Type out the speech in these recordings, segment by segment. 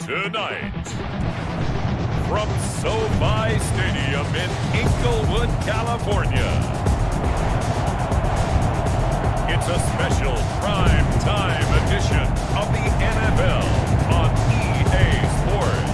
Tonight, from SoFi Stadium in Inglewood, California, it's a special prime time edition of the NFL on EA Sports.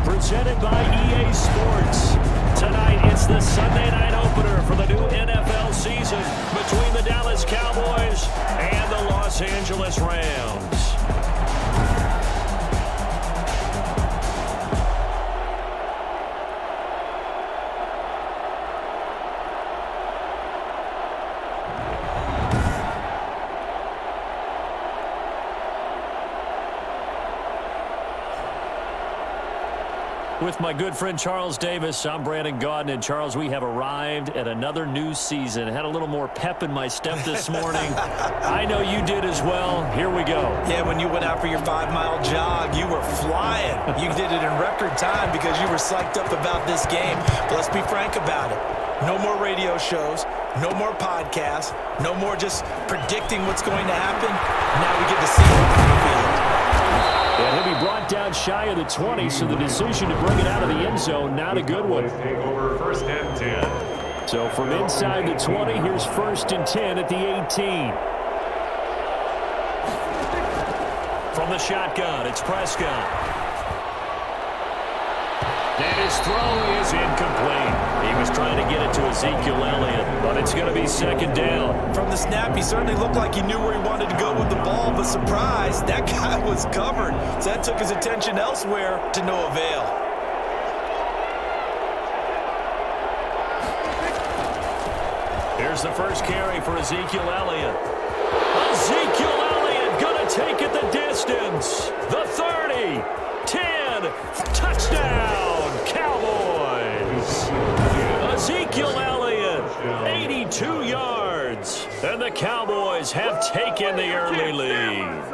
Presented by EA Sports. Tonight, it's the Sunday night opener for the new NFL season between the Dallas Cowboys and the Los Angeles Rams. With my good friend Charles Davis, I'm Brandon Gaudin. And Charles, we have arrived at another new season. Had a little more pep in my step this morning. I know you did as well. Here we go. Yeah, when you went out for your 5-mile jog, you were flying. You did it in record time because you were psyched up about this game. But let's be frank about it. No more radio shows, no more podcasts, no more just predicting what's going to happen. Now we get to see it on the field. And he'll be brought down shy of the 20, so the decision to bring it out of the end zone, not a good one. Take over first and 10. So from inside the 20, here's first and 10 at the 18. From the shotgun, it's Prescott. And his throw is incomplete. He was trying to get it to Ezekiel Elliott, but it's going to be second down. From the snap, he certainly looked like he knew where he wanted to go with the ball, but surprise, that guy was covered. So that took his attention elsewhere to no avail. Here's the first carry for Ezekiel Elliott. Ezekiel Elliott going to take it the distance. The 30, 10, touchdown, Cowboys. Ezekiel Elliott, 82 yards. And the Cowboys have taken the early lead.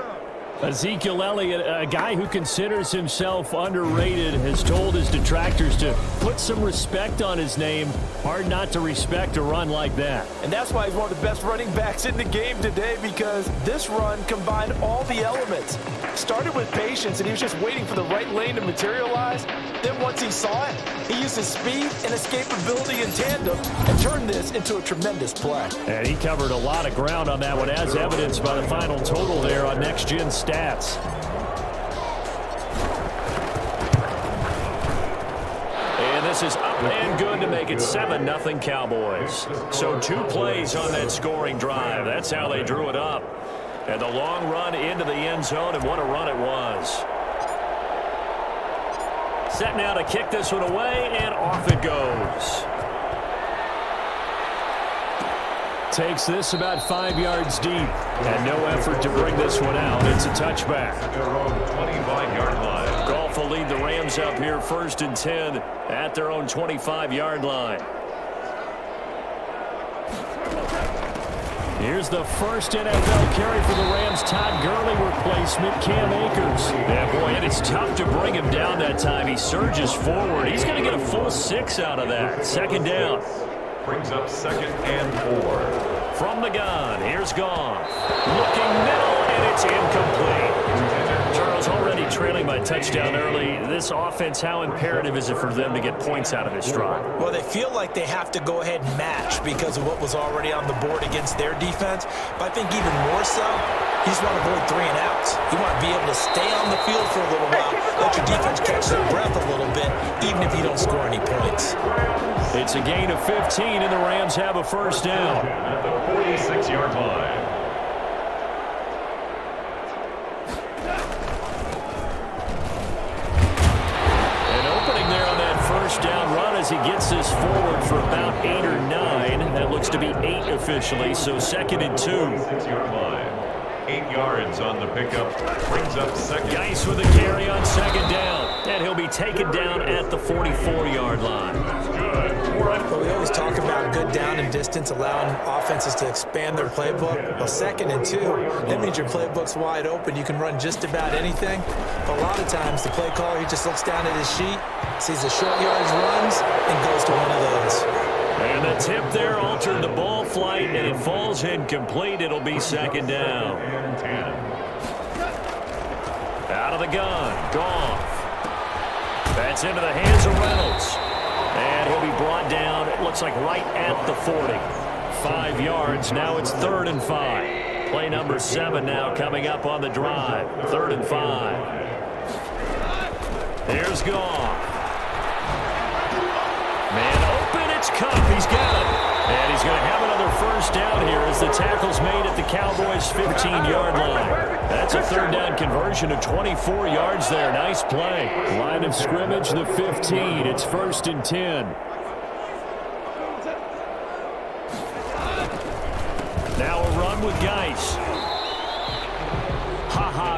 Ezekiel Elliott, a guy who considers himself underrated, has told his detractors to put some respect on his name. Hard not to respect a run like that. And that's why he's one of the best running backs in the game today, because this run combined all the elements. Started with patience, and he was just waiting for the right lane to materialize. Then once he saw it, he used his speed and escapability in tandem and turned this into a tremendous play. And he covered a lot of ground on that one, as evidenced by the final total there on Next Gen Stats. And this is up and good to make it 7-0 Cowboys. So 2 plays on that scoring drive. That's how they drew it up. And the long run into the end zone, and what a run it was. Set now to kick this one away, and off it goes. Takes this about 5 yards deep, and no effort to bring this one out. It's a touchback. 25-yard line. Goff will lead the Rams up here first and 10 at their own 25-yard line. Here's the first NFL carry for the Rams. Todd Gurley replacement, Cam Akers. Yeah, boy, and it's tough to bring him down that time. He surges forward. He's going to get a full 6 out of that. Second down. Brings up second and 4. From the gun, here's Goff. Looking middle, and it's incomplete. Charles, already trailing by touchdown early. This offense, how imperative is it for them to get points out of this drive? Well, they feel like they have to go ahead and match because of what was already on the board against their defense. But I think even more so, you just want to avoid 3 and outs. You want to be able to stay on the field for a little while, let your defense catch their breath a little bit, even if you don't score any points. It's a gain of 15, and the Rams have a first down. At the 46-yard line. An opening there on that first down run as he gets this forward for about 8 or 9. That looks to be 8 officially, so second and 2. 6-yard line. 8 yards on the pickup. Brings up second. Geis with a carry on second down. And he'll be taken down at the 44-yard line. Well, we always talk about good down and distance, allowing offenses to expand their playbook. Well, 2nd and 2, that means your playbook's wide open. You can run just about anything. But a lot of times, the play caller, he just looks down at his sheet, sees the short yardage runs, and goes to one of those. And the tip there altered the ball flight, and it falls incomplete. It'll be 2nd down. Out of the gun, Goff. That's into the hands of Reynolds. And he'll be brought down, it looks like right at the 40. 5 yards, now it's 3rd and 5. Play number 7 now coming up on the drive. 3rd and 5. Here's Goff. Man open, it's Cup, he's got it. And he's going to have another first down here as the tackle's made at the Cowboys' 15-yard line. That's a 3rd down conversion of 24 yards there. Nice play. Line of scrimmage, the 15. It's 1st and 10. Now a run with Geis.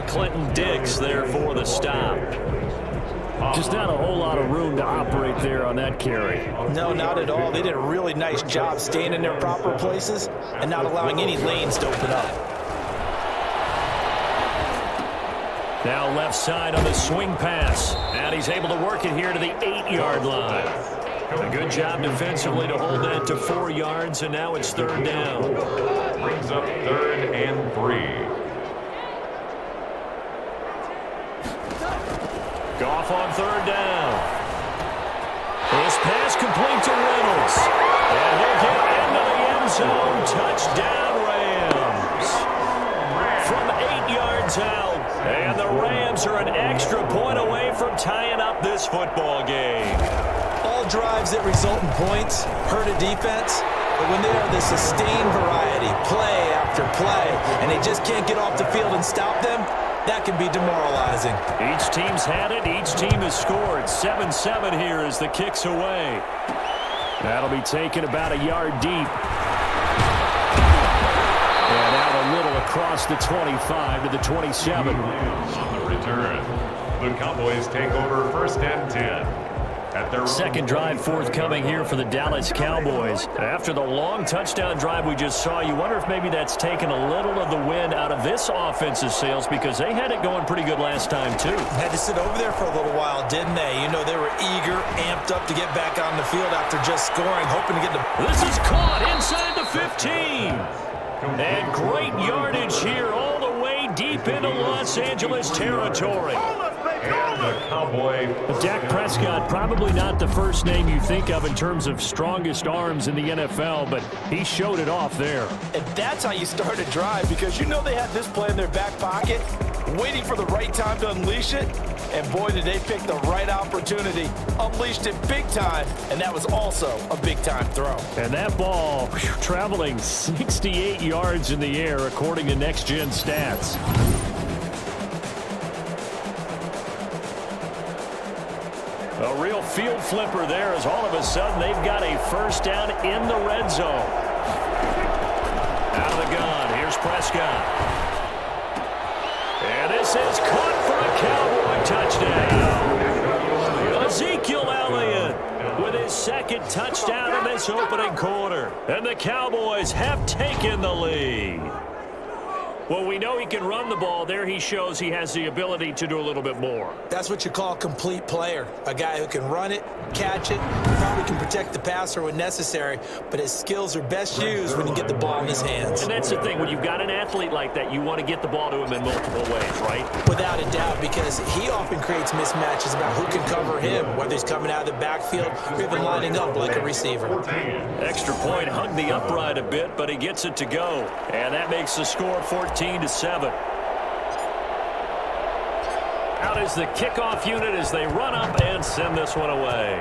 Clinton Diggs there for the stop. Just not a whole lot of room to operate there on that carry. No, not at all. They did a really nice job staying in their proper places and not allowing any lanes to open up. Now left side on the swing pass. And he's able to work it here to the 8-yard line. A good job defensively to hold that to 4 yards, and now it's 3rd down. Brings up 3rd and 3. Goff on 3rd down. This pass complete to Reynolds. And he'll get into the end zone. Touchdown, Rams. From 8 yards out. And the Rams are an extra point away from tying up this football game. All drives that result in points hurt a defense, but when they are the sustained variety, play after play, and they just can't get off the field and stop them, that can be demoralizing. Each team's had it. Each team has scored. 7-7 here as the kick's away. That'll be taken about a yard deep. And out a little across the 25 to the 27. On the return, the Cowboys take over 1st and 10. At their 2nd drive forthcoming here for the Dallas Cowboys. After the long touchdown drive we just saw, you wonder if maybe that's taken a little of the wind out of this offense's sails, because they had it going pretty good last time too. Had to sit over there for a little while, didn't they? You know, they were eager, amped up to get back on the field after just scoring, hoping to get the... This is caught inside the 15. And great yardage here all the way deep into Los Angeles territory. and the Cowboy. Dak Prescott, probably not the first name you think of in terms of strongest arms in the NFL, but he showed it off there. And that's how you start a drive, because you know they had this play in their back pocket, waiting for the right time to unleash it. And boy, did they pick the right opportunity. Unleashed it big time, and that was also a big-time throw. And that ball traveling 68 yards in the air, according to Next Gen Stats. A real field flipper there, as all of a sudden they've got a first down in the red zone. Out of the gun, here's Prescott. And this is caught for a Cowboy touchdown. Ezekiel Elliott with his second touchdown in this opening quarter. And the Cowboys have taken the lead. Well, we know he can run the ball. There he shows he has the ability to do a little bit more. That's what you call a complete player. A guy who can run it, catch it, probably can protect the passer when necessary, but his skills are best used when you get the ball in his hands. And that's the thing. When you've got an athlete like that, you want to get the ball to him in multiple ways, right? Without a doubt, because he often creates mismatches about who can cover him, whether he's coming out of the backfield or even lining up like a receiver. Extra point, hugged the upright a bit, but he gets it to go. And that makes the score 14-7. Out is the kickoff unit as they run up and send this one away.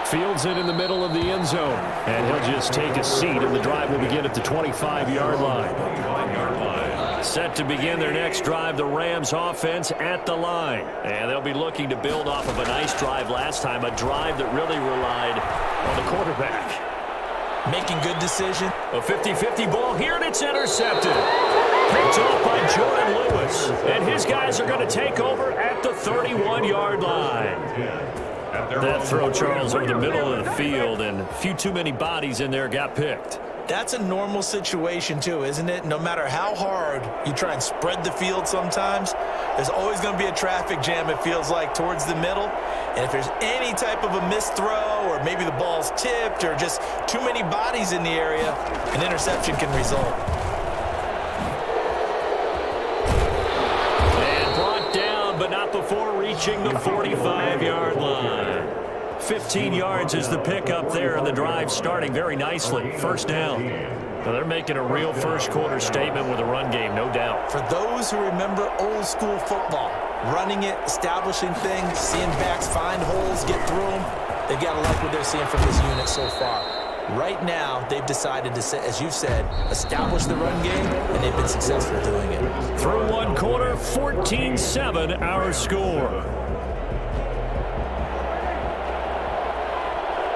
Fields it in the middle of the end zone, and he'll just take a seat, and the drive will begin at the 25-yard line. Set to begin their next drive, the Rams offense at the line. And they'll be looking to build off of a nice drive last time, a drive that really relied on the quarterback. Making good decision. A 50-50 ball here, and it's intercepted. Picked off by Jordan Lewis. And his guys are going to take over at the 31-yard line. That throw, Charles, over the middle of the field, and a few too many bodies in there got picked. That's a normal situation, too, isn't it? No matter how hard you try and spread the field sometimes, there's always going to be a traffic jam, it feels like, towards the middle. And if there's any type of a missed throw, or maybe the ball's tipped, or just too many bodies in the area, an interception can result. And brought down, but not before reaching the 45-yard line. 15 yards is the pickup there, and the drive starting very nicely. First down. Well, they're making a real first-quarter statement with a run game, no doubt. For those who remember old-school football, running it, establishing things, seeing backs find holes, get through them, they've got to like what they're seeing from this unit so far. Right now, they've decided to, as you've said, establish the run game, and they've been successful doing it. Through one quarter, 14-7 our score.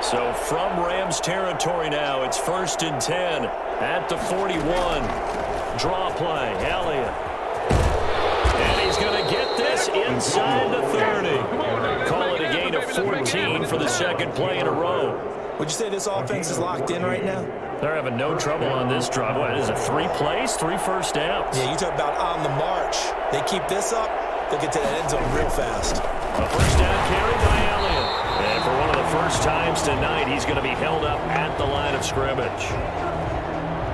So from Rams territory now, it's 1st and 10 at the 41. Draw play, Elliott. And he's going to get this inside the 30. Call it a gain of 14 for the second play in a row. Would you say this offense is locked in right now? They're having no trouble on this drive. What is it, 3 plays, 3 first downs? Yeah, you talk about on the march. They keep this up, they'll get to that end zone real fast. A first down carry by Elliott. And for one of the first times tonight, he's going to be held up at the line of scrimmage.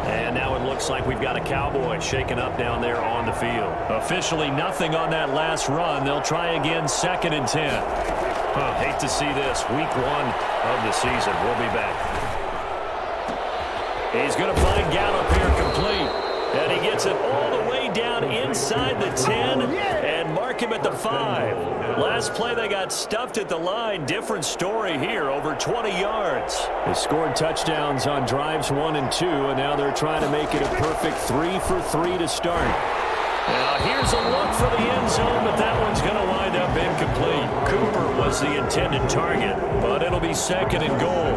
And now it looks like we've got a Cowboy shaken up down there on the field. Officially nothing on that last run. They'll try again, 2nd and 10. Hate to see this. Week 1 of the season. We'll be back. He's going to find Gallup here complete. And he gets it all the way down inside the 10 and mark him at the 5. Last play they got stuffed at the line. Different story here, over 20 yards. They scored touchdowns on drives 1 and 2, and now they're trying to make it a perfect 3 for 3 to start. Now here's a look for the end zone, but that one's going to wind up incomplete. Cooper was the intended target, but it'll be 2nd and goal.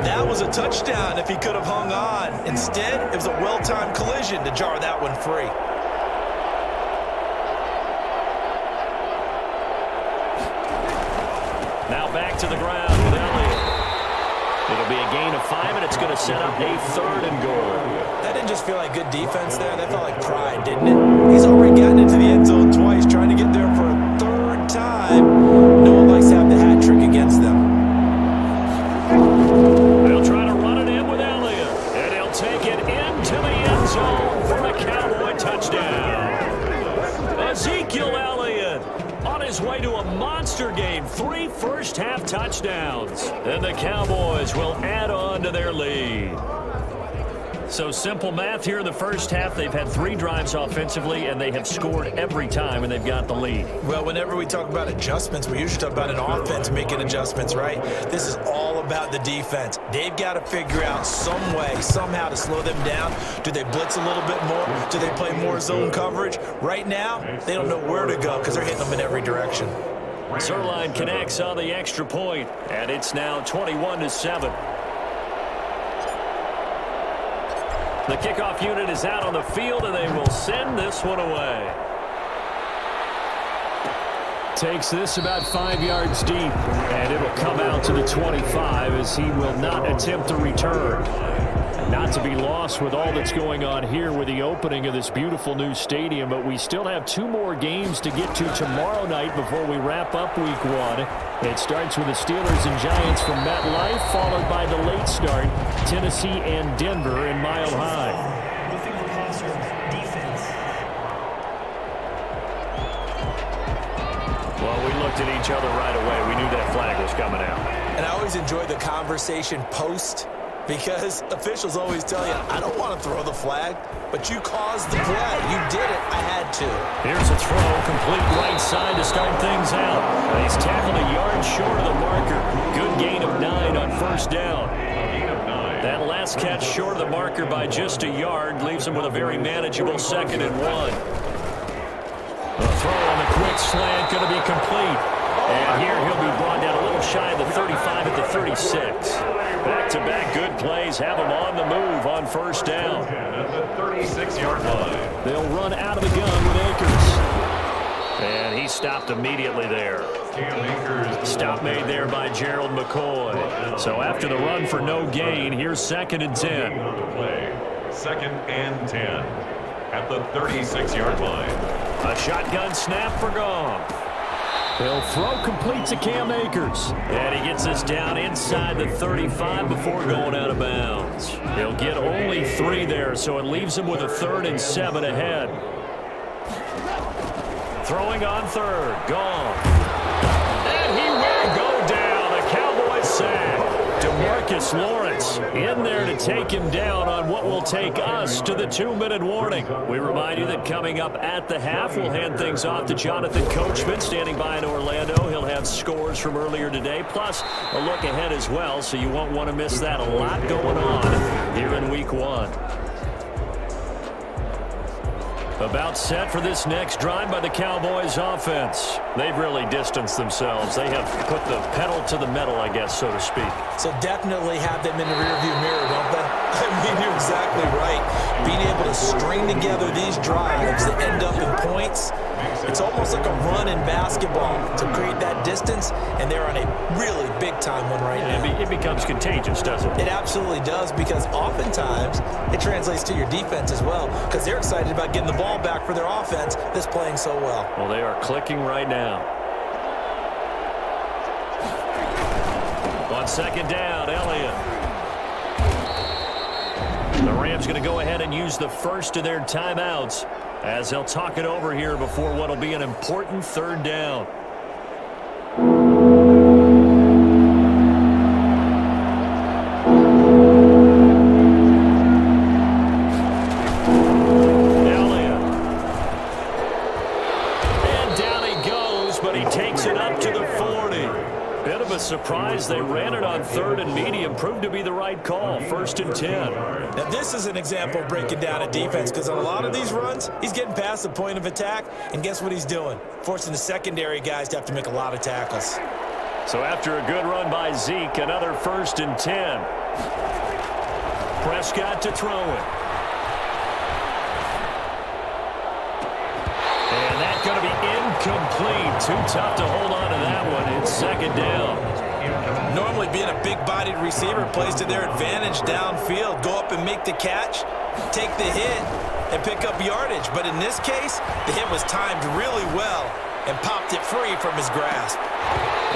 That was a touchdown if he could have hung on. Instead, it was a well-timed collision to jar that one free. Now back to the ground with Elliott. It'll be a gain of 5, and it's going to set up a 3rd and goal. That didn't just feel like good defense there. That felt like pride, didn't it? He's already gotten into the end zone twice, trying to get there for a 3rd time. No one likes to have the hat trick against them. They'll try to run it in with Elliott, and he'll take it into the end zone for a Cowboy touchdown. Ezekiel Elliott on his way to a monster game. 3 first-half touchdowns. And the Cowboys will add on to their lead. So simple math here in the first half. They've had 3 drives offensively, and they have scored every time, and they've got the lead. Well, whenever we talk about adjustments, we usually talk about an offense making adjustments, right? This is all about the defense. They've got to figure out some way, somehow to slow them down. Do they blitz a little bit more? Do they play more zone coverage? Right now, they don't know where to go because they're hitting them in every direction. Zerline connects on the extra point, and it's now 21-7. The kickoff unit is out on the field, and they will send this one away. Takes this about 5 yards deep, and it'll come out to the 25 as he will not attempt to return. Not to be lost with all that's going on here with the opening of this beautiful new stadium, but we still have 2 more games to get to tomorrow night before we wrap up week 1. It starts with the Steelers and Giants from MetLife, followed by the late start, Tennessee and Denver in Mile High. Well, we looked at each other right away. We knew that flag was coming out. And I always enjoy the conversation post, because officials always tell you, I don't want to throw the flag, but you caused the play. You did it. I had to. Here's a throw, complete right side to start things out. He's tackled a yard short of the marker. Good gain of 9 on first down. That last catch short of the marker by just a yard leaves him with a very manageable 2nd and 1. The throw on the quick slant going to be complete. And here he'll be brought down a little just shy of the 35 at the 36. Back-to-back good plays have them on the move on first down. At the 36-yard line. They'll run out of the gun with Akers. And he stopped immediately there. Stop made there by Gerald McCoy. So after the run for no gain, here's 2nd and 10. Second and 10 at the 36-yard line. A shotgun snap for Goff. He'll throw complete to Cam Akers. And he gets us down inside the 35 before going out of bounds. He'll get only 3 there, so it leaves him with a 3rd and 7 ahead. Throwing on 3rd. Goff. And he will go down. A Cowboys sack. DeMarcus Lawrence in there to take him down on what will take us to the 2-minute warning. We remind you that coming up at the half, we'll hand things off to Jonathan Coachman standing by in Orlando. He'll have scores from earlier today, plus a look ahead as well, so you won't want to miss that. A lot going on here in Week 1. About set for this next drive by the Cowboys offense. They've really distanced themselves. They have put the pedal to the metal, I guess, so to speak. So definitely have them in the rearview mirror, don't they? I mean, you're exactly right. Being able to string together these drives that end up in points, it's almost like a run in basketball to create that distance, and they're on a really big-time one right now. It becomes contagious, doesn't it? It absolutely does, because oftentimes it translates to your defense as well, because they're excited about getting the ball back for their offense that's playing so well. Well, they are clicking right now. On 2nd down, Elliott. The Rams going to go ahead and use the first of their timeouts as they'll talk it over here before what will be an important 3rd down. Elliott. And down he goes, but he takes it up to the 40. Bit of a surprise. They ran it on 3rd and medium. Proved to be the right call. 1st and 10. Now, this is an example of breaking down a defense, because on a lot of these runs, he's getting past the point of attack, and guess what he's doing? Forcing the secondary guys to have to make a lot of tackles. So after a good run by Zeke, another 1st and 10. Prescott to throw it. And that's going to be incomplete. Too tough to hold on to that one. It's 2nd down. Normally being a big-bodied receiver plays to their advantage downfield. Go up and make the catch, take the hit, and pick up yardage. But in this case, the hit was timed really well and popped it free from his grasp.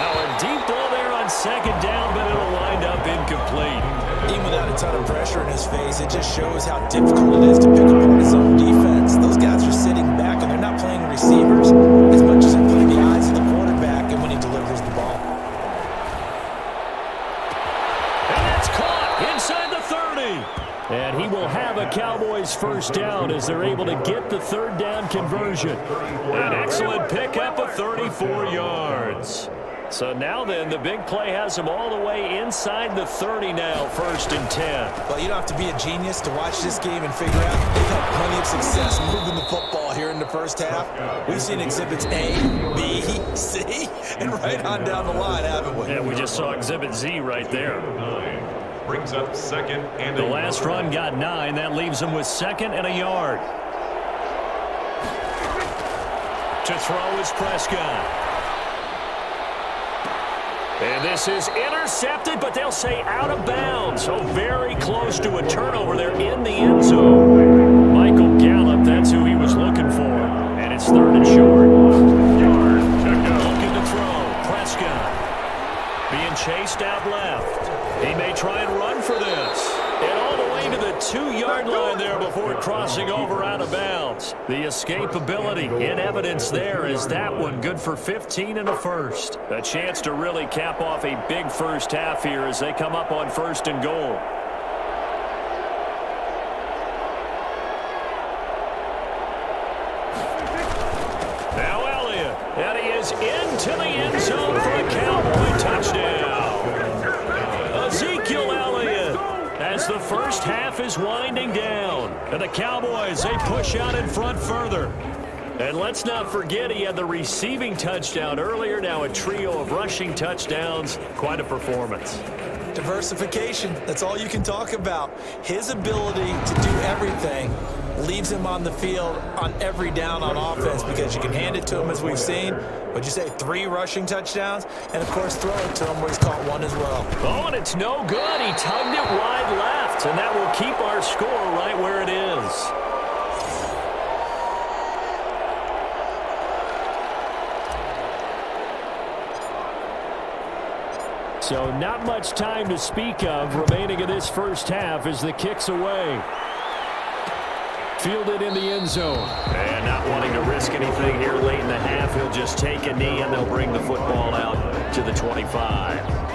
Now a deep ball there on 2nd down, but it'll wind up incomplete. Even without a ton of pressure in his face, it just shows how difficult it is to pick apart his own defense. Those guys are sitting back, and they're not playing receivers as much as they're putting the eyes of the quarterback and when he delivers the ball. Inside the 30. And he will have a Cowboys 1st down as they're able to get the 3rd down conversion. An excellent pickup of 34 yards. So now then, the big play has him all the way inside the 30 now, 1st and 10. Well, you don't have to be a genius to watch this game and figure out they've had plenty of success moving the football here in the first half. We've seen exhibits A, B, C, and right on down the line, haven't we? Yeah, we just saw exhibit Z right there. Brings up 2nd and The last run got 9. That leaves him with 2nd and a yard. To throw is Prescott. And this is intercepted, but they'll say out of bounds. So very close to a turnover there in the end zone. Michael Gallup, that's who he was looking for. And it's 3rd and short. Looking to throw. Prescott being chased out left. He may try and run for this. And all the way to the 2-yard line there before crossing over out of bounds. The escapability in evidence there is that one good for 15 and a 1st. A chance to really cap off a big first half here as they come up on 1st and goal. Now Elliott. And he is into the end zone for a Cowboy touchdown. Ezekiel Elliott as the first half is winding down. And the Cowboys, they push out in front further. And let's not forget he had the receiving touchdown earlier. Now a trio of rushing touchdowns. Quite a performance. Diversification, that's all you can talk about. His ability to do everything leaves him on the field on every down on offense because you can hand it to him, as we've seen. Would you say 3 rushing touchdowns? And, of course, throw it to him where he's caught 1 as well. Oh, and it's no good. He tugged it wide left, and that will keep our score right where it is. So not much time to speak of remaining in this first half as the kick's away. Fielded in the end zone. And not wanting to risk anything here late in the half, he'll just take a knee and they'll bring the football out to the 25.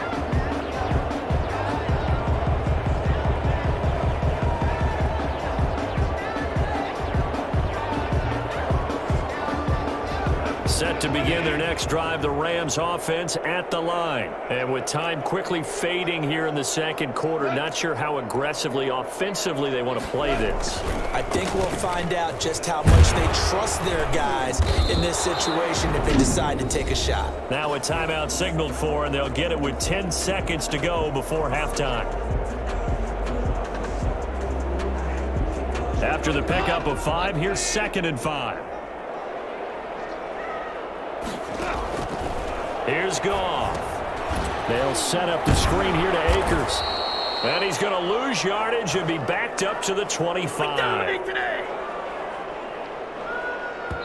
Set to begin their next drive, the Rams offense at the line. And with time quickly fading here in the second quarter, not sure how aggressively, offensively they want to play this. I think we'll find out just how much they trust their guys in this situation if they decide to take a shot. Now a timeout signaled for, and they'll get it with 10 seconds to go before halftime. After the pickup of 5, here's 2nd and 5. Here's Goff. They'll set up the screen here to Akers. And he's going to lose yardage and be backed up to the 25.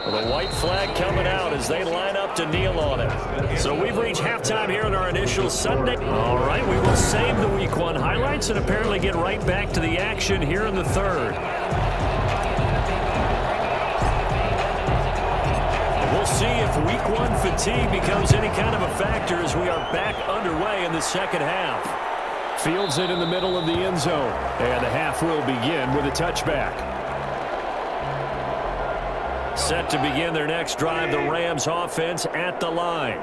Well, the white flag coming out as they line up to kneel on it. So we've reached halftime here in our initial Sunday. All right, we will save the Week 1 highlights and apparently get right back to the action here in the third. We'll see if Week 1 fatigue becomes any kind of a factor as we are back underway in the second half. Fields it in the middle of the end zone. And the half will begin with a touchback. Set to begin their next drive, the Rams offense at the line.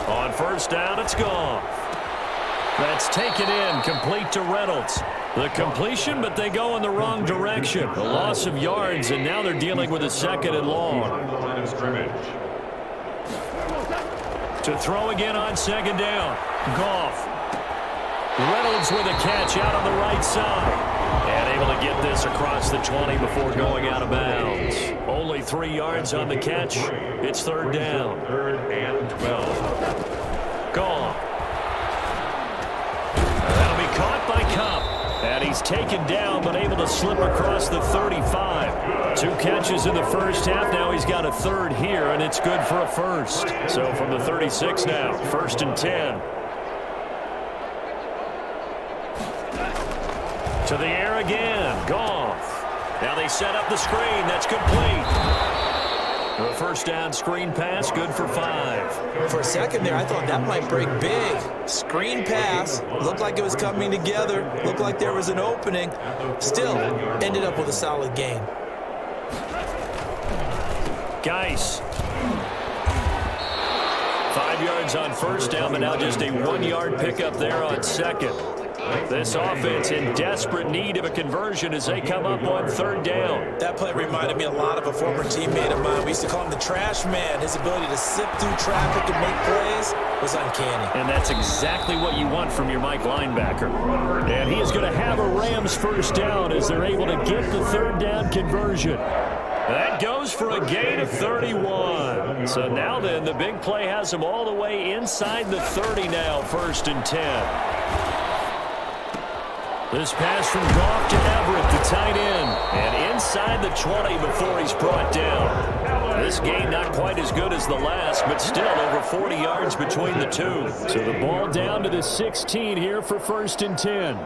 On first down, it's gone. That's taken in, complete to Reynolds. The completion, but they go in the wrong direction. A loss of yards, and now they're dealing with a 2nd and long. To throw again on 2nd down. Goff. Reynolds with a catch out on the right side. And able to get this across the 20 before going out of bounds. Only 3 yards on the catch. It's 3rd down. 3rd and 12. Goff. That'll be caught by Cup. And he's taken down but able to slip across the 35. 2 catches in the first half. Now he's got a 3rd here, and it's good for a 1st. So from the 36 now, 1st and 10. To the air again. Goff. Now they set up the screen. That's complete. The first down screen pass, good for 5. For a second there, I thought that might break big. Screen pass, looked like it was coming together, looked like there was an opening. Still, ended up with a solid gain. Geis. 5 yards on first down, but now just a 1-yard pickup there on 2nd. This offense in desperate need of a conversion as they come up on 3rd down. That play reminded me a lot of a former teammate of mine. We used to call him the trash man. His ability to sift through traffic and make plays was uncanny. And that's exactly what you want from your Mike linebacker. And he is going to have a Rams first down as they're able to get the 3rd down conversion. That goes for a gain of 31. So now then, the big play has them all the way inside the 30 now, 1st and 10. This pass from Goff to Everett, the tight end. And inside the 20 before he's brought down. This game not quite as good as the last, but still over 40 yards between the two. So the ball down to the 16 here for 1st and 10.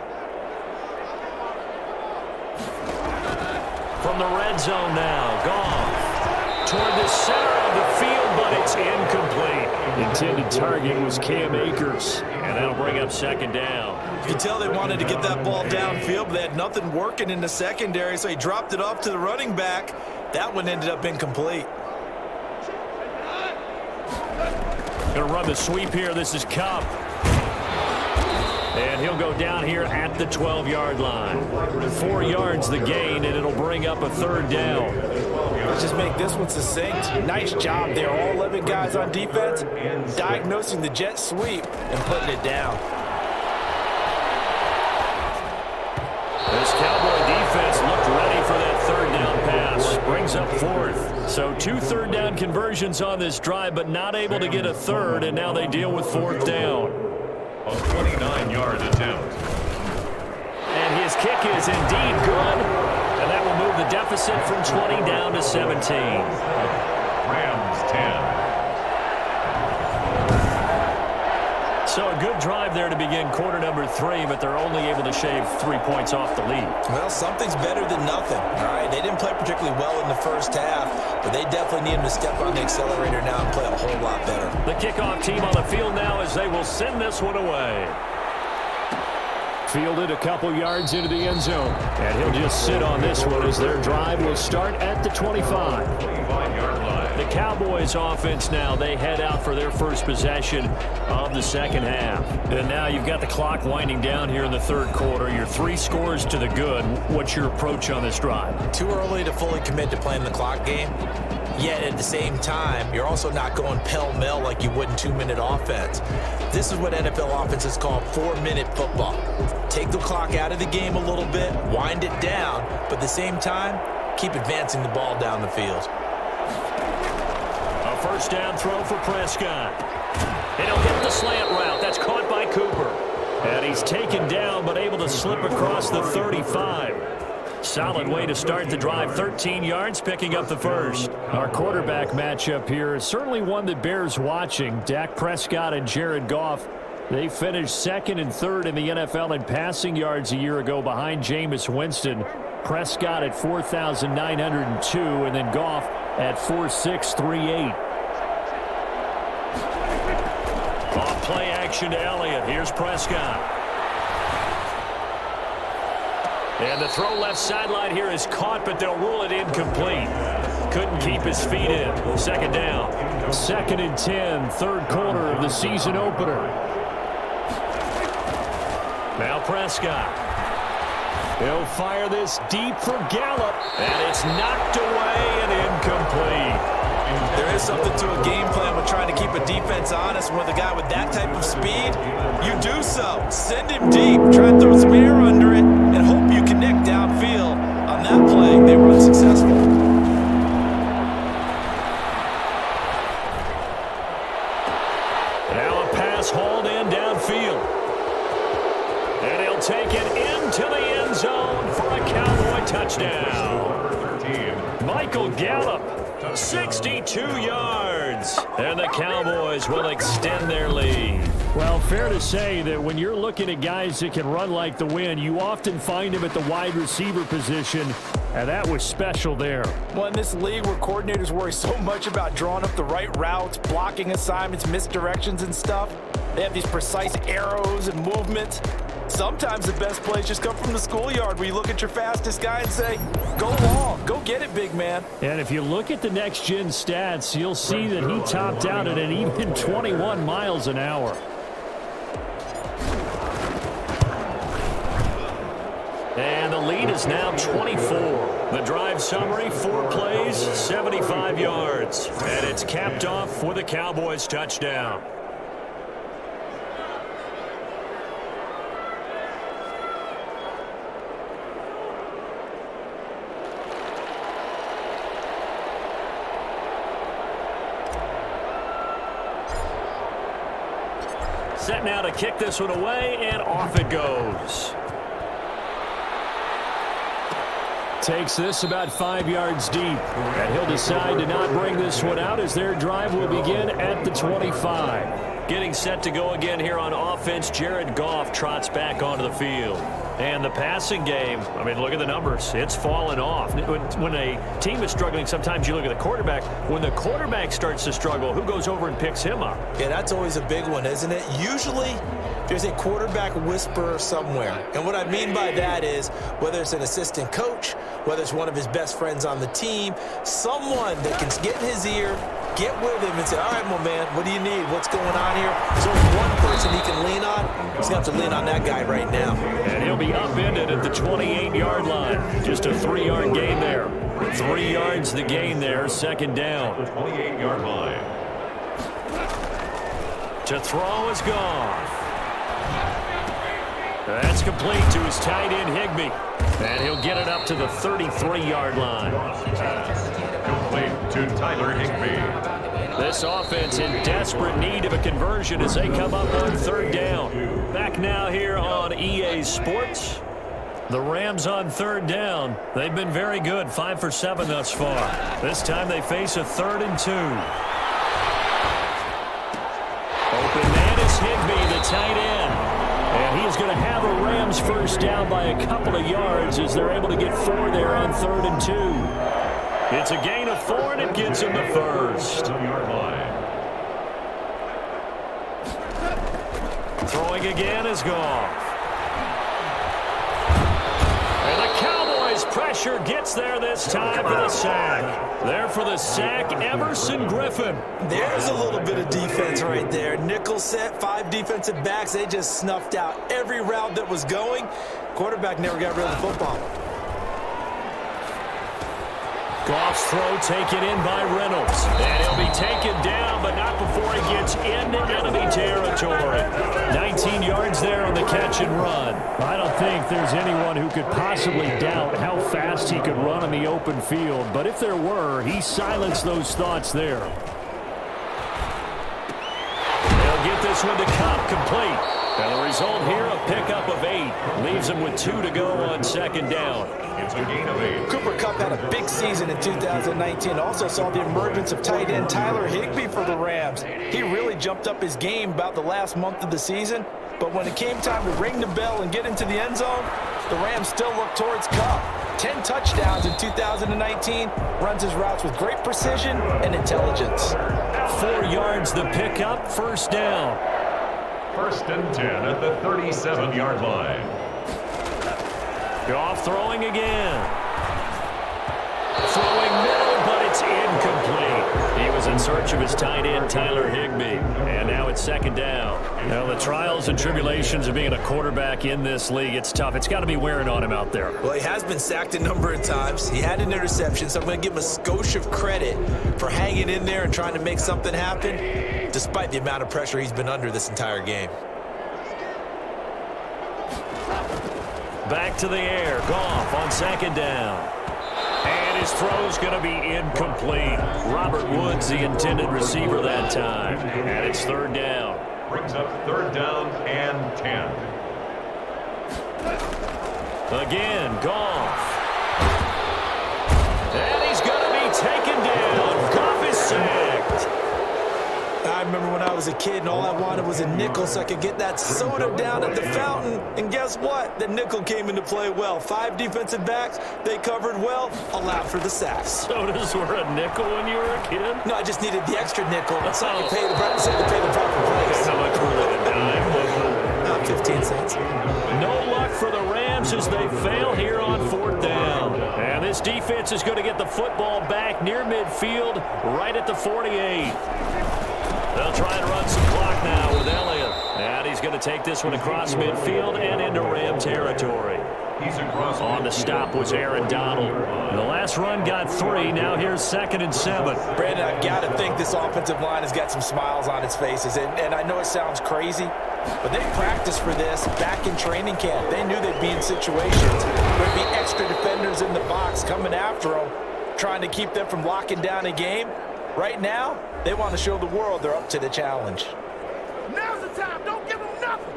From the red zone now, Goff toward the center of the field, but it's incomplete. Intended target was Cam Akers, and that'll bring up 2nd down. You can tell they wanted to get that ball downfield, but they had nothing working in the secondary, so he dropped it off to the running back. That one ended up incomplete. Going to run the sweep here. This is Cup. And he'll go down here at the 12-yard line. 4 yards the gain, and it'll bring up a third down. Let's just make this one succinct. Nice job there, all 11 guys on defense, diagnosing the jet sweep and putting it down. This Cowboy defense looked ready for that third down pass. Brings up fourth. So 2 third-down conversions on this drive, but not able to get a third, and now they deal with fourth down. A 29-yard attempt. And his kick is indeed good. And that will move the deficit from 20 down to 17. Rams 10. So a good drive there to begin quarter number 3, but they're only able to shave 3 points off the lead. Well, something's better than nothing, all right? They didn't play particularly well in the first half, but they definitely need them to step on the accelerator now and play a whole lot better. The kickoff team on the field now as they will send this one away. Fielded a couple yards into the end zone. And he'll just sit on this one as their drive will start at the 25. 25-yard line. The Cowboys offense now, they head out for their first possession of the second half. And now you've got the clock winding down here in the third quarter. Your 3 scores to the good. What's your approach on this drive? Too early to fully commit to playing the clock game. Yet at the same time, you're also not going pell-mell like you would in 2-minute offense. This is what NFL offenses call 4-minute football. Take the clock out of the game a little bit, wind it down, but at the same time, keep advancing the ball down the field. A first down throw for Prescott. And he'll hit the slant route. That's caught by Cooper. And he's taken down but able to slip across the 35. Solid way to start the drive. 13 yards, picking up the first. Our quarterback matchup here is certainly one that bears watching. Dak Prescott and Jared Goff. They finished second and third in the NFL in passing yards a year ago behind Jameis Winston. Prescott at 4,902 and then Goff at 4,638. Off play action to Elliott. Here's Prescott. And the throw left sideline here is caught, but they'll rule it incomplete. Couldn't keep his feet in. Second down. 2nd and 10, third quarter of the season opener. Now Prescott. He'll fire this deep for Gallup. And it's knocked away and incomplete. There is something to a game plan with trying to keep a defense honest. With a guy with that type of speed, you do so. Send him deep. Try and throw some air under it and hope you connect downfield. On that play, they were unsuccessful. Now a pass hauled in downfield. And he'll take it into the end zone for a Cowboy touchdown. 13. Michael Gallup, 62 yards. And the Cowboys will extend their lead. Well, fair to say that when you're looking at guys that can run like the wind, you often find them at the wide receiver position, and that was special there. Well, in this league where coordinators worry so much about drawing up the right routes, blocking assignments, misdirections and stuff, they have these precise arrows and movements. Sometimes the best plays just come from the schoolyard where you look at your fastest guy and say, go long, go get it, big man. And if you look at the next-gen stats, you'll see that he topped out at an even 21 miles an hour. And the lead is now 24. The drive summary, 4 plays, 75 yards. And it's capped off with a Cowboys touchdown. Set now to kick this one away, and off it goes. Takes this about 5 yards deep, and he'll decide to not bring this one out as their drive will begin at the 25. Getting set to go again here on offense, Jared Goff trots back onto the field. And the passing game, I mean, look at the numbers. It's fallen off. When a team is struggling, sometimes you look at the quarterback. When the quarterback starts to struggle, who goes over and picks him up? Yeah, that's always a big one, isn't it? Usually, there's a quarterback whisperer somewhere. And what I mean by that is, whether it's an assistant coach, whether it's one of his best friends on the team, someone that can get in his ear, get with him and say, all right, my man, what do you need? What's going on here? So there's one person he can lean on. He's got have to lean on that guy right now. And he'll be upended at the 28-yard line. Just a 3-yard gain there. 3 yards the gain there, second down. 28-yard line. To throw is gone. That's complete to his tight end, Higbee. And he'll get it up to the 33-yard line. Complete to Tyler Higbee. This offense in desperate need of a conversion as they come up on third down. Back now here on EA Sports. The Rams on third down. They've been very good, 5 for 7 thus far. This time they face a 3rd and 2. Open man is Higbee, the tight end. And he is going to have a Rams first down by a couple of yards as they're able to get 4 there on 3rd and 2. It's a gain of 4, and it gets him the first. Throwing again is Goff. And the Cowboys pressure gets there this time for the sack. There for the sack, Everson Griffin. There's a little bit of defense right there. Nickel set, 5 defensive backs. They just snuffed out every route that was going. Quarterback never got rid of the football. Goff's throw taken in by Reynolds. And he'll be taken down, but not before he gets into enemy territory. 19 yards there on the catch and run. I don't think there's anyone who could possibly doubt how fast he could run on the open field. But if there were, he silenced those thoughts there. They'll get this one to Cobb, complete. And the result here, a pickup of 8. Leaves him with 2 to go on second down. It's a gain of 8. Cooper Kupp had a big season in 2019. Also saw the emergence of tight end Tyler Higbee for the Rams. He really jumped up his game about the last month of the season. But when it came time to ring the bell and get into the end zone, the Rams still looked towards Kupp. 10 touchdowns in 2019. Runs his routes with great precision and intelligence. 4 yards the pickup, first down. 1st and 10 at the 37-yard line. Goff throwing again. Throwing middle, but it's incomplete. He was in search of his tight end, Tyler Higbee. And now it's second down. Now, the trials and tribulations of being a quarterback in this league, it's tough. It's got to be wearing on him out there. Well, he has been sacked a number of times. He had an interception, so I'm going to give him a skosh of credit for hanging in there and trying to make something happen, despite the amount of pressure he's been under this entire game. Back to the air. Goff on second down. And his throw's going to be incomplete. Robert Woods, the intended receiver that time. And it's third down. Brings up 3rd down and 10. Again, Goff. And he's going to be taken down. Goff is sacked. I remember when I was a kid and all I wanted was a nickel so I could get that soda down at the fountain. And guess what? The nickel came into play well. 5 defensive backs, they covered well, allowed for the sacks. Sodas were a nickel when you were a kid? No, I just needed the extra nickel so I could pay the proper price. How much were they? A dime? 15 cents. No luck for the Rams as they fail here on 4th down. And this defense is going to get the football back near midfield, right at the 48. They'll try and run some clock now with Elliott. And he's going to take this one across midfield and into Ram territory. He's across. On the stop was Aaron Donald. The last run got 3. Now here's 2nd and 7. Brandon, I've got to think this offensive line has got some smiles on its faces. And I know it sounds crazy, but they practiced for this back in training camp. They knew they'd be in situations where there'd be extra defenders in the box coming after them, trying to keep them from locking down a game. Right now, they want to show the world they're up to the challenge. Now's the time. Don't give them nothing.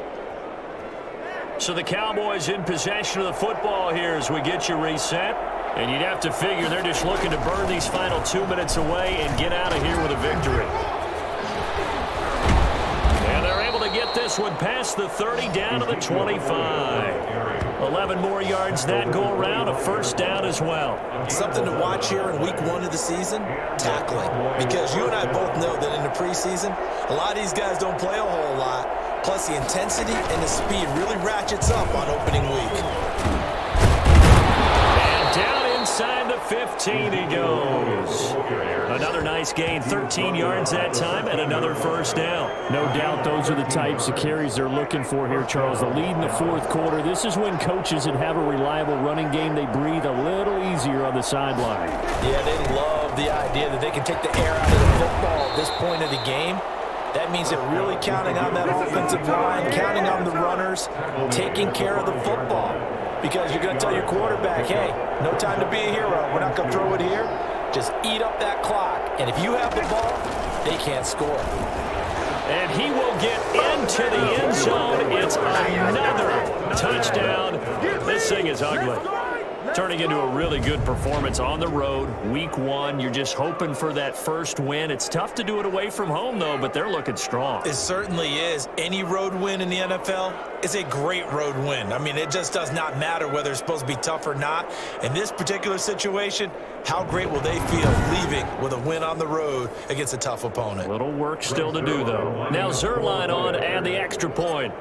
So the Cowboys in possession of the football here as we get you reset. And you'd have to figure they're just looking to burn these final 2 minutes away and get out of here with a victory. And they're able to get this one past the 30 down to the 25. 11 more yards that go around, a first down as well. Something to watch here in week 1 of the season, tackling. Because you and I both know that in the preseason, a lot of these guys don't play a whole lot. Plus the intensity and the speed really ratchets up on opening week. And down inside the 15 he goes. Another nice gain, 13 yards that time, and another first down. No doubt those are the types of carries they're looking for here, Charles. The lead in the fourth quarter. This is when coaches that have a reliable running game, they breathe a little easier on the sideline. Yeah, they love the idea that they can take the air out of the football at this point of the game. That means they're really counting on that offensive line, counting on the runners, taking care of the football. Because you're going to tell your quarterback, hey, no time to be a hero. We're not going to throw it here. Just eat up that clock. And if you have the ball, they can't score. And he will get into the end zone. It's another touchdown. This thing is ugly. Turning into a really good performance on the road. Week 1, you're just hoping for that first win. It's tough to do it away from home, though, but they're looking strong. It certainly is. Any road win in the NFL is a great road win. I mean, it just does not matter whether it's supposed to be tough or not. In this particular situation, how great will they feel leaving with a win on the road against a tough opponent? Little work still to do, though. Now Zerline on and the extra point.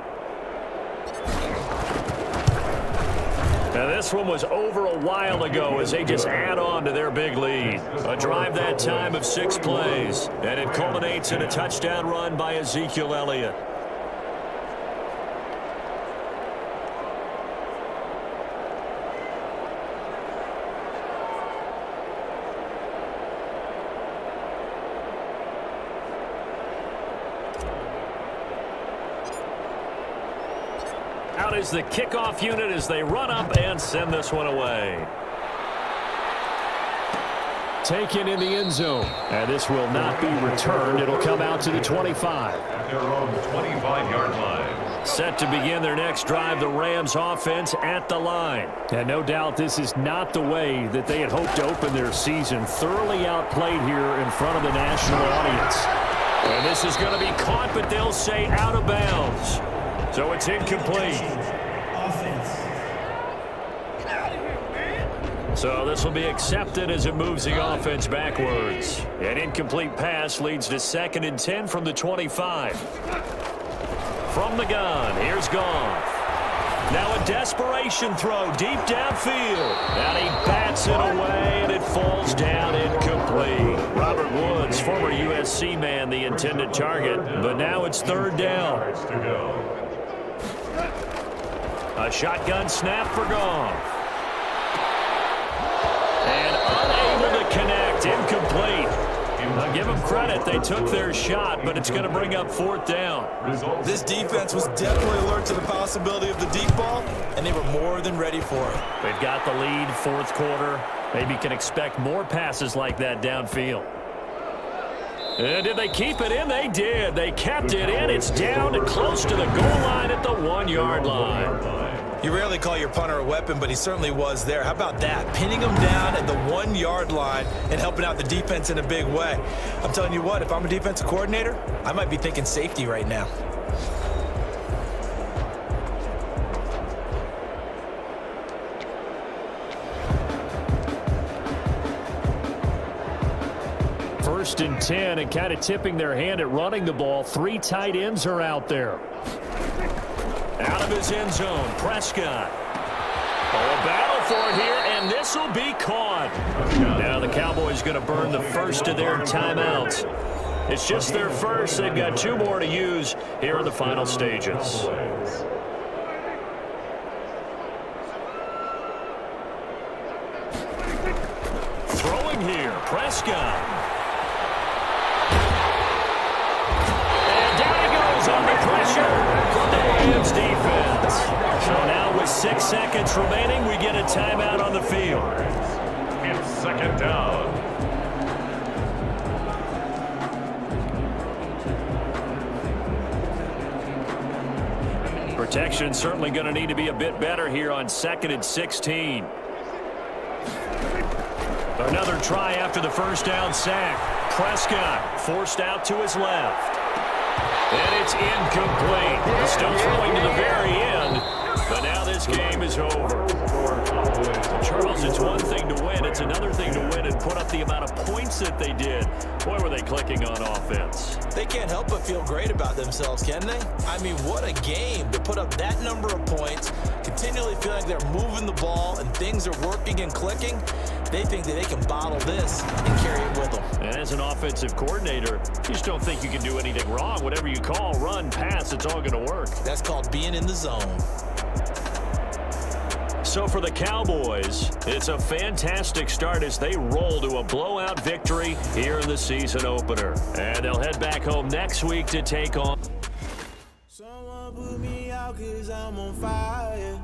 Now this one was over a while ago as they just add on to their big lead. A drive that time of 6 plays, and it culminates in a touchdown run by Ezekiel Elliott. Out is the kickoff unit as they run up and send this one away. Taken in the end zone. And this will not be returned. It'll come out to the 25. They're on the 25-yard line. Set to begin their next drive, the Rams offense at the line. And no doubt this is not the way that they had hoped to open their season. Thoroughly outplayed here in front of the national audience. And this is going to be caught, but they'll say out of bounds. So it's incomplete. So this will be accepted as it moves the offense backwards. An incomplete pass leads to 2nd and 10 from the 25. From the gun, here's Goff. Now a desperation throw deep downfield. And he bats it away, and it falls down incomplete. Robert Woods, former USC man, the intended target. But now it's 3rd down. A shotgun snap for Goff. And unable to connect. Incomplete. I'll give them credit. They took their shot, but it's going to bring up 4th down. This defense was definitely alert to the possibility of the deep ball, and they were more than ready for it. They've got the lead, 4th quarter. Maybe can expect more passes like that downfield. And did they keep it in? They did. They kept it in. It's down to close to the goal line at the 1-yard line. You rarely call your punter a weapon, but he certainly was there. How about that? Pinning him down at the 1-yard line and helping out the defense in a big way. I'm telling you what, if I'm a defensive coordinator, I might be thinking safety right now. First and 10, and kind of tipping their hand at running the ball. 3 tight ends are out there. Out of his end zone, Prescott. Oh, a battle for it here, and this will be caught. Now the Cowboys going to burn the first of their timeouts. It's just their first. They've got 2 more to use here in the final stages. Throwing here, Prescott. And down he goes under pressure from the Rams defense. So now with 6 seconds remaining, we get a timeout on the field. It's 2nd down. Protection certainly going to need to be a bit better here on 2nd and 16. Another try after the first down sack. Prescott forced out to his left. And it's incomplete. Still throwing to the very end. But now this game is over. Charles, it's one thing to win. It's another thing to win and put up the amount of points that they did. Boy, were they clicking on offense. They can't help but feel great about themselves, can they? I mean, what a game to put up that number of points, continually feel like they're moving the ball and things are working and clicking. They think that they can bottle this and carry it with them. And as an offensive coordinator, you just don't think you can do anything wrong. Whatever you call, run, pass, it's all going to work. That's called being in the zone. So for the Cowboys, it's a fantastic start as they roll to a blowout victory here in the season opener. And they'll head back home next week to take on. Someone put me out 'cause I'm on fire.